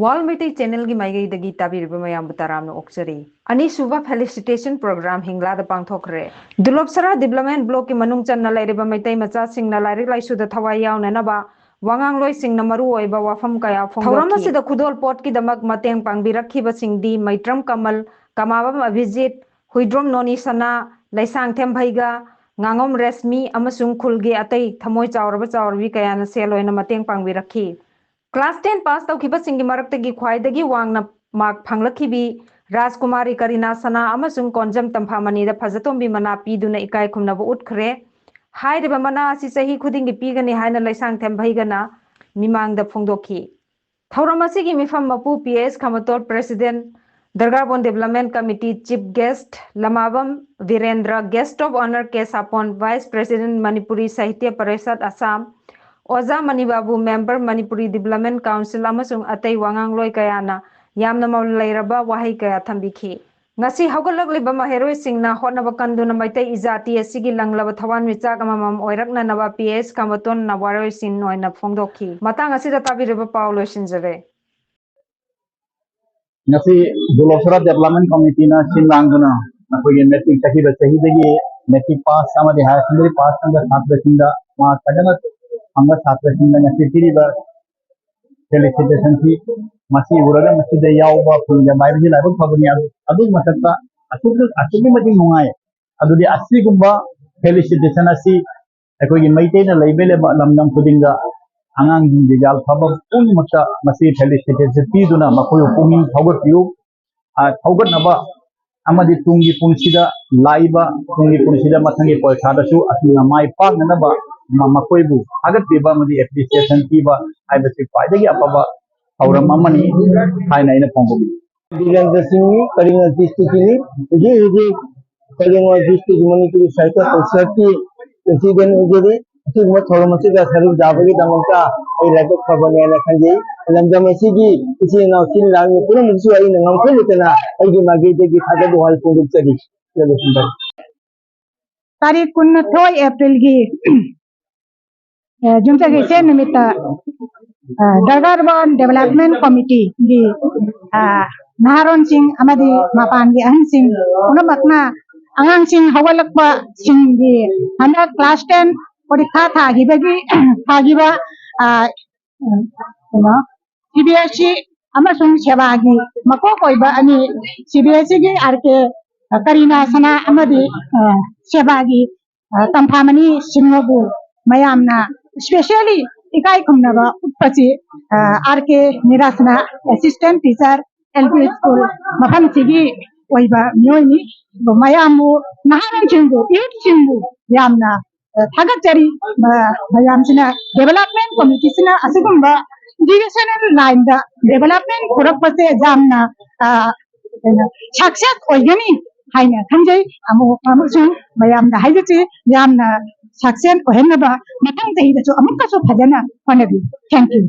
वाल मैटे चैनल की माइगई ताबीब मयाम तराम ओक्चरी अनीसुबा felicitation programme हिंगलाद पांथोखरे दुलोबसरा development block की मनुंग चन्ना लाइरेबा मैटे मचा सिंगना लाइरिक लाइसुदा थवाई यावननबा वांगांगलोय सिंगना मरु ओइबा वाफम कया फोंदोखी थौरम असिदा खुदोल पोट की दमक मतेंग पांगबिरखिबा सिंगदी मैत्रम कमल कमाबम अभिजीत हुइद्रोम नोनी सना लैसांग थेमभैगा ngangon resmi amasung khulge atai thamoi chauraba chaurbi kayana seloina mateng pangbirakhi Class 10 pass taukiba singi maraktagi khwaidagi wangna mark phanglakhibi Rajkumari Karina Sana amasung konjam tamphamani da phajatombi mana piduna ikai khumnaba utkhre hairiba mana asi sahi khudingi pigani haina laisang thembhaigana mimang da phongdokhi Thauramasi gi mifam mapu PS Khamator President Dargabon Development Committee Chief Guest Lamabam Virendra Guest of Honor Kesapon Vice President Manipuri Sahitya Parishad Assam Oza Manibabu Member Manipuri Development Council amasung atai wangangloi kayana yamna maulairaba wahai kaya thambikhi ngasi haugalakliba maheroi singna hotnaba kanduna maitai izati asigi langlaba thawan michak amamam oirakna naba PS Kamaton nawaroi sin noina phongdokhi matang asida tabireba paulo sinjare ngasi Dulosra Development Committee na sinlanguna nakoye metric sahi metric pass amadi higher secondary pass anga satrasinda ma kadana anga satrasinda ngasi tiriba felicitation thi masi uraga masi da yauba punja maibji labu phabani adu masakta asugi mati nungai adudi asri gumba felicitation asi akoye maite na leibele lamnam kudinga angang di legal phaba pun makta masi felicitation piduna makoy pumi phagot piu phagot naba amadi tungi punsida laiba tungi punsida mathangi poikhadasu asina mai pangnaba makoybu agat piba amadi appreciation piba aibasi paidagi apaba auram amani haina ina phongbobi Virendra Singh Kalinga district ni ji Kalinga district Manipuri Sahitya Parishad ki president ujere sigma thoramasi ga saru jabagi damaka ai radak khabane na khanjei lamjamasi gi isi na sin lang pura musu ai na ngam khulutena ai gi magi de gi thada do hal punguk chari chalo sundar तारीख 29 अप्रैल की जुमचा के से निमित्त दरगारबन development committee की नाहरन सिंह अमदी मापान की अहन सिंह उनमकना अंगांग सिंह हवलकबा सिंह की हंदा class 10 परीक्षा थागिबगी थागिबा CBSE अमसुंग सेवागी मको कोइबा अनि CBSE की आरके करीना सना अमदी सेवागी तंफामनी सिंगबु मयामना स्पेशली इकाई खुमनबा उत्पची आरके निरासना असिस्टेंट टीचर LP स्कूल मफम सिगी ओइबा म्योइनी मयामु नहारन चिंगु यूथ चिंगु यामना थागचरी मयामसिना डेवलपमेंट कमिटी सिना असगुंबा एजुकेशनल लाइन दा डेवलपमेंट पुरकपसे जामना सक्सेस ओइगनी हाइना खंजै अमुसुं मयामना हाइजची यामना सक्सेस ओहेनबा मथंग सहिदसु अमुकसु फजना होनबी थैंक यू